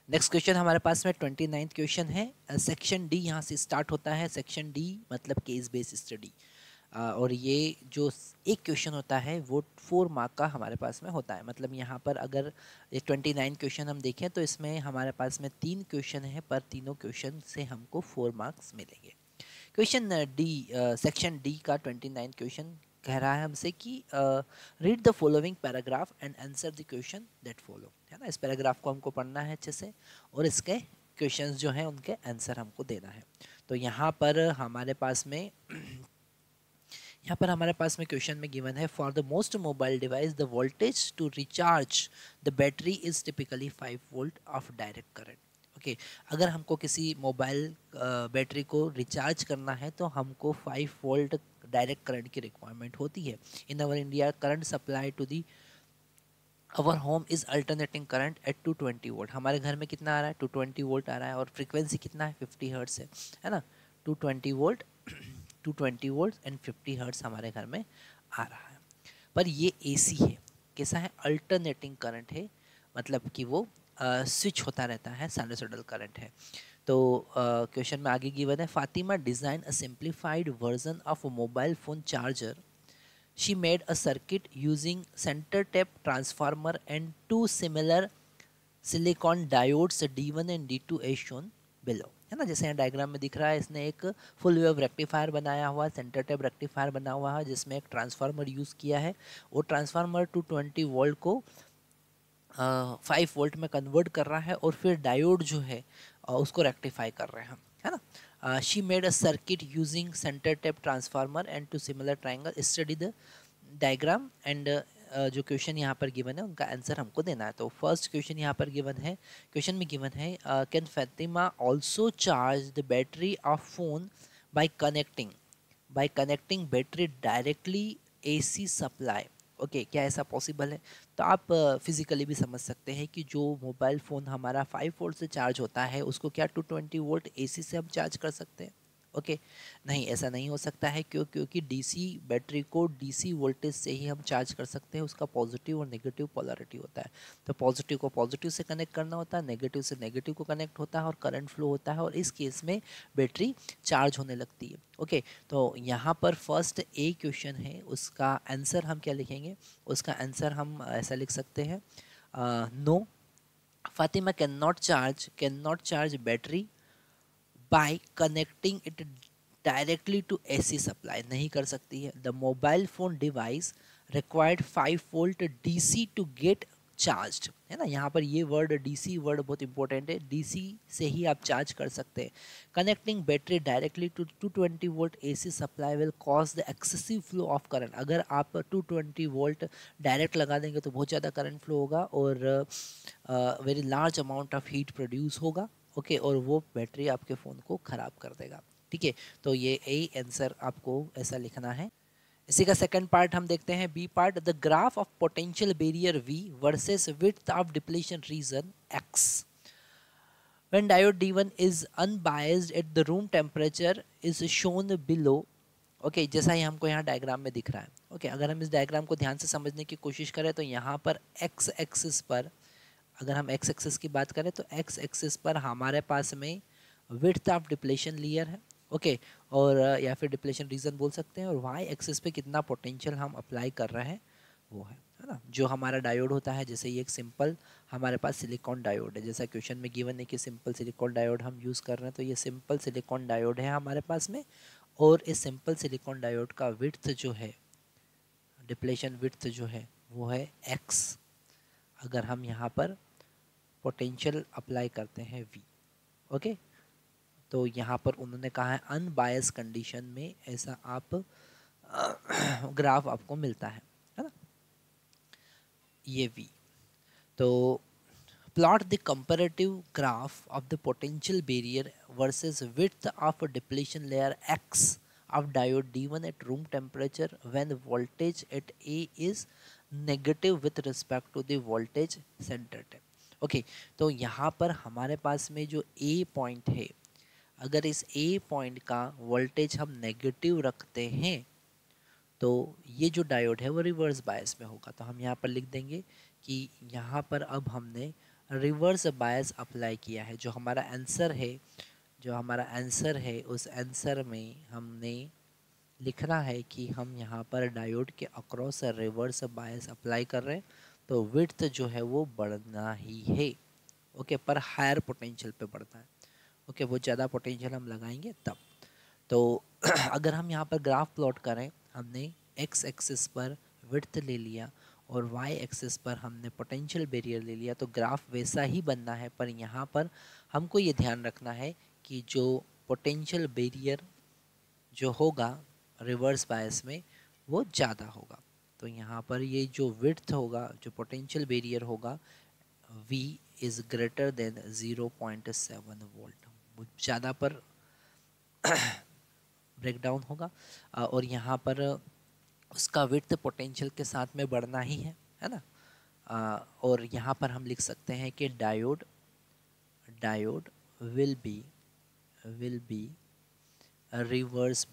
Next question हमारे पास में 29th question है। सेक्शन डी यहाँ से स्टार्ट होता है। सेक्शन डी मतलब केस बेस्ड स्टडी, और ये जो एक क्वेश्चन होता है वो 4 मार्क का हमारे पास में होता है। मतलब यहाँ पर अगर ये 29 क्वेश्चन हम देखें तो इसमें हमारे पास में 3 क्वेश्चन है, पर तीनों क्वेश्चन से हमको 4 मार्क्स मिलेंगे। क्वेश्चन डी, सेक्शन डी का 29 क्वेश्चन कह रहा है हमसे कि read the following paragraph and answer the question that follow, है ना। इस पैराग्राफ को हमको पढ़ना है अच्छे से और इसके क्वेश्चंस जो हैं उनके आंसर हमको देना है। तो यहाँ पर हमारे पास में क्वेश्चन में गिवन है, for the most mobile device the voltage to recharge the battery is typically 5 volt of direct current. Okay, अगर हमको किसी मोबाइल बैटरी को रिचार्ज करना है तो हमको 5 वोल्ट डायरेक्ट करंट की रिक्वायरमेंट होती है। In our India current supply to the our home is alternating current at 220 volt. हमारे घर में कितना आ रहा है? 220 वोल्ट आ रहा है, और फ्रीक्वेंसी कितना है? 50 हर्ट्स है ना। 220 वोल्ट 220 वोल्ट एंड 50 हर्ट्स हमारे घर में आ रहा है। पर ये एसी है, कैसा है? अल्टरनेटिंग करंट है, मतलब कि वो स्विच होता रहता है, साइनसॉइडल करंट है। तो क्वेश्चन में आगे गिवन है, Fatima design a simplified version of a mobile phone charger. She made a circuit using center tap transformer and two similar silicon diodes D1 and D2 as shown below, है ना। जैसे यहाँ diagram में दिख रहा है, इसने एक फुल वेव रेक्टिफायर बनाया हुआ है, सेंटर टैप रेक्टिफायर बना हुआ है, जिसमें एक ट्रांसफार्मर यूज़ किया है। वो ट्रांसफार्मर 220 वोल्ट को 5 वोल्ट में कन्वर्ट कर रहा है, और फिर डायोड जो है उसको रेक्टिफाई कर रहे हैं, है ना। She made a circuit using centre tap transformer and two similar triangle, study the diagram and जो क्वेश्चन यहाँ पर गिवन है उनका आंसर हमको देना है। तो फर्स्ट क्वेश्चन यहाँ पर गिवन है, क्वेश्चन में गिवन है, can Fatima also charge the battery of phone bye connecting battery directly AC supply. Okay, क्या ऐसा पॉसिबल है? तो आप फिजिकली भी समझ सकते हैं कि जो मोबाइल फ़ोन हमारा 5 वोल्ट से चार्ज होता है उसको क्या 220 वोल्ट एसी से हम चार्ज कर सकते हैं? ओके, नहीं, ऐसा नहीं हो सकता है। क्योंकि डीसी बैटरी को डीसी वोल्टेज से ही हम चार्ज कर सकते हैं। उसका पॉजिटिव और नेगेटिव पोलैरिटी होता है। तो पॉजिटिव को पॉजिटिव से कनेक्ट करना होता है, नेगेटिव से नेगेटिव को कनेक्ट होता है, और करंट फ्लो होता है, और इस केस में बैटरी चार्ज होने लगती है। ओके, तो यहाँ पर फर्स्ट ए क्वेश्चन है, उसका आंसर हम क्या लिखेंगे? उसका आंसर हम ऐसा लिख सकते हैं, no, Fatima can not charge battery by connecting it directly to AC supply. नहीं कर सकती है। The mobile phone device required 5 volt DC to get charged, है ना। यहाँ पर ये वर्ड डीसी वर्ड बहुत इंपॉर्टेंट है, डीसी से ही आप चार्ज कर सकते हैं। Connecting battery directly to 220 volt AC supply will cause the excessive flow of current. अगर आप 220 वोल्ट डायरेक्ट लगा देंगे तो बहुत ज़्यादा करंट फ्लो होगा, और very large amount of heat produce होगा। ओके, और वो बैटरी आपके फ़ोन को ख़राब कर देगा। ठीक है, तो ये ए आंसर आपको ऐसा लिखना है। इसी का सेकंड पार्ट हम देखते हैं, B part, the graph of potential barrier V versus width of depletion region X when diode D1 is unbiased at the room temperature is shown below। Okay, जैसा ही हमको यहाँ डायग्राम में दिख रहा है। ओके, अगर हम इस डायग्राम को ध्यान से समझने की कोशिश करें तो यहाँ पर एक्स एक्सिस पर, अगर हम एक्स एक्सिस की बात करें तो एक्स एक्सिस पर हमारे पास में विड्थ ऑफ डिप्लेशन लेयर है। ओके, और या फिर डिप्लेशन रीजन बोल सकते हैं, और वाई एक्सिस पे कितना पोटेंशियल हम अप्लाई कर रहे हैं वो है ना। जो हमारा डायोड होता है, जैसे ये एक सिंपल हमारे पास सिलिकॉन डायोड है, जैसा क्वेश्चन में गिवन है कि सिंपल सिलिकॉन डायोड हम यूज़ कर रहे हैं, तो ये सिंपल सिलिकॉन डायोड है हमारे पास में। और इस सिंपल सिलिकॉन डायोड का विड्थ जो है, डिप्लेशन विड्थ जो है वो है एक्स। अगर हम यहाँ पर पोटेंशियल अप्लाई करते हैं V। ओके, तो यहाँ पर उन्होंने कहा है अनबायस कंडीशन में ऐसा आप ग्राफ आपको मिलता है ना, ये V। तो plot the comparative graph of the potential barrier versus width of depletion layer X of diode D1 at room temperature when voltage at A is negative with respect to the voltage center tap। Okay, तो यहाँ पर हमारे पास में जो A point है, अगर इस A point का वोल्टेज हम नेगेटिव रखते हैं तो ये जो डायोड है वो रिवर्स बायस में होगा। तो हम यहाँ पर लिख देंगे कि यहाँ पर अब हमने रिवर्स बायस अप्लाई किया है। जो हमारा आंसर है उस आंसर में हमने लिखना है कि हम यहाँ पर डायोड के अक्रॉस रिवर्स बायस अप्लाई कर रहे हैं, तो विड्थ जो है वो बढ़ना ही है। ओके, पर हायर पोटेंशियल पे बढ़ता है। ओके, वो ज़्यादा पोटेंशियल हम लगाएंगे तब। तो अगर हम यहाँ पर ग्राफ प्लॉट करें, हमने एक्स एक्सिस पर विड्थ ले लिया और वाई एक्सिस पर हमने पोटेंशियल बैरियर ले लिया, तो ग्राफ वैसा ही बनना है। पर यहाँ पर हमको ये ध्यान रखना है कि जो पोटेंशियल बैरियर जो होगा रिवर्स बायस में वो ज़्यादा होगा। तो यहाँ पर ये जो विड्थ होगा, जो पोटेंशियल बैरियर होगा, V is greater than 0.7 volt, ज़्यादा पर ब्रेक डाउन होगा। और यहाँ पर उसका विड्थ पोटेंशियल के साथ में बढ़ना ही है ना। और यहाँ पर हम लिख सकते हैं कि diode will be reverse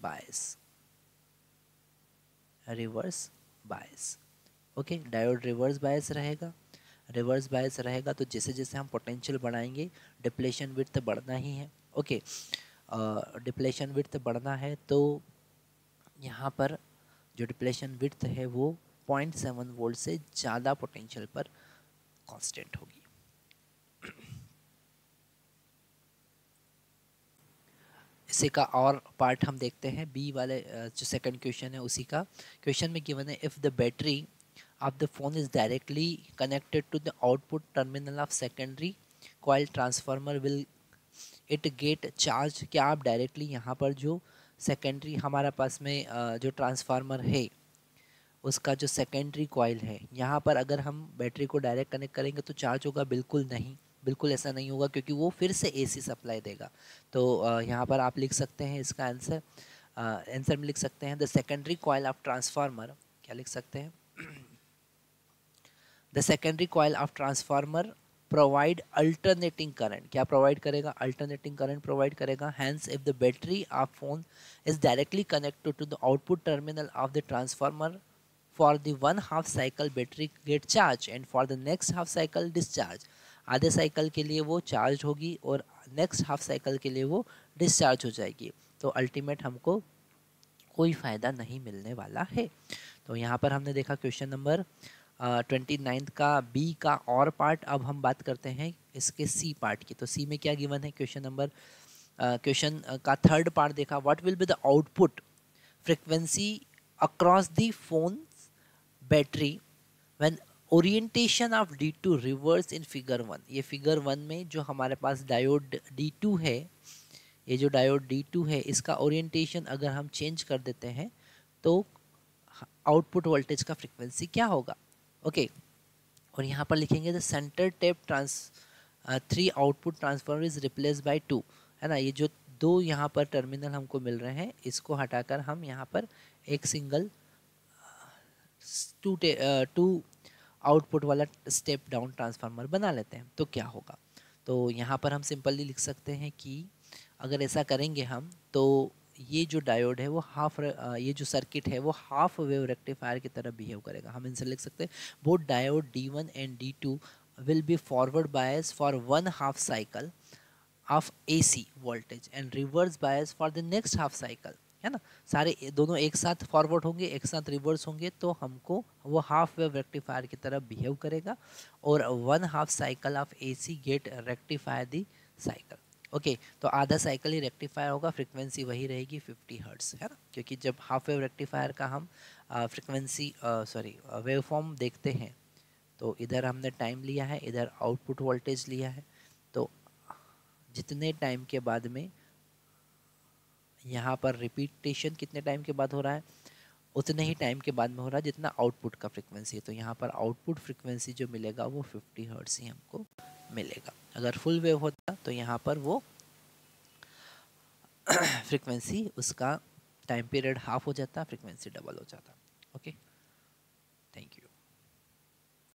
bias. Okay, diode reverse bias रहेगा। तो जैसे जैसे हम पोटेंशियल बढ़ाएंगे डिप्लेशन विड्थ बढ़ना ही है। ओके, डिप्लेशन विड्थ बढ़ना है, तो यहाँ पर जो डिप्लेशन विड्थ है वो 0.7 वोल्ट से ज़्यादा पोटेंशियल पर कांस्टेंट होगी। इसी का और पार्ट हम देखते हैं, बी वाले जो सेकंड क्वेश्चन है उसी का। क्वेश्चन में गिवन है, if the battery of the phone is directly connected to the output terminal of secondary coil transformer, will it get charged? क्या आप डायरेक्टली यहाँ पर जो सेकेंडरी हमारा पास में जो ट्रांसफार्मर है उसका जो सेकेंडरी कॉइल है, यहाँ पर अगर हम बैटरी को डायरेक्ट कनेक्ट करेंगे तो चार्ज होगा? बिल्कुल नहीं, बिल्कुल ऐसा नहीं होगा, क्योंकि वो फिर से AC सप्लाई देगा। तो यहाँ पर आप लिख सकते हैं इसका आंसर में लिख सकते हैं the secondary coil of transformer. क्या लिख सकते हैं? The secondary coil of transformer provide alternating current. क्या provide करेगा? Alternating current provide करेगा. Hence, if the battery of phone is directly connected to the output terminal of the transformer, for the 1/2 cycle battery get charged and for the next half cycle discharge. आधे cycle के लिए वो charge होगी और next half cycle के लिए वो discharge हो जाएगी। तो अल्टीमेट हमको कोई फ़ायदा नहीं मिलने वाला है। तो यहाँ पर हमने देखा क्वेश्चन नंबर 29 का बी का और पार्ट। अब हम बात करते हैं इसके सी पार्ट की। तो सी में क्या गिवन है? क्वेश्चन का थर्ड पार्ट देखा, what will be the output frequency across the phone battery when orientation of D2 reverse in figure 1। ये फिगर 1 में जो हमारे पास डायोड D2 है, ये जो डायोड D2 है, इसका ओरिएंटेशन अगर हम चेंज कर देते हैं तो आउटपुट वोल्टेज का फ्रीक्वेंसी क्या होगा? ओके, और यहाँ पर लिखेंगे the centre tap 3 output transformer is replace by 2, है ना। ये जो दो यहाँ पर टर्मिनल हमको मिल रहे हैं, इसको हटाकर हम यहाँ पर एक सिंगल 2 आउटपुट वाला स्टेप डाउन ट्रांसफार्मर बना लेते हैं। तो क्या होगा? तो यहाँ पर हम सिंपली लिख सकते हैं कि अगर ऐसा करेंगे हम, तो ये जो डायोड है वो ये जो सर्किट है वो हाफ वेव रेक्टिफायर की तरह बिहेव करेगा। हम इनसे लिख सकते हैं both diode D1 and D2 will be forward bias for 1/2 cycle of AC voltage and reverse bias for the next half cycle, है ना। सारे दोनों एक साथ फॉरवर्ड होंगे, एक साथ रिवर्स होंगे, तो हमको वो हाफ वेव रेक्टिफायर की तरह बिहेव करेगा और 1/2 cycle of AC get rectify the cycle. Okay, तो आधा साइकिल ही रेक्टिफायर होगा, फ्रीक्वेंसी वही रहेगी 50 हर्ट्ज, है ना। क्योंकि जब हाफ वेव रेक्टिफायर का हम वेव फॉर्म देखते हैं, तो इधर हमने टाइम लिया है, इधर आउटपुट वोल्टेज लिया है। तो जितने टाइम के बाद में यहाँ पर रिपीटेशन कितने टाइम के बाद हो रहा है, उतने ही टाइम के बाद में हो रहा है जितना आउटपुट का फ्रीक्वेंसी है। तो यहाँ पर आउटपुट फ्रीक्वेंसी जो मिलेगा वो 50 हर्ट्ज ही हमको मिलेगा। अगर फुल वेव होता तो यहाँ पर वो फ्रीक्वेंसी उसका टाइम पीरियड हाफ हो जाता, फ्रीक्वेंसी डबल हो जाता।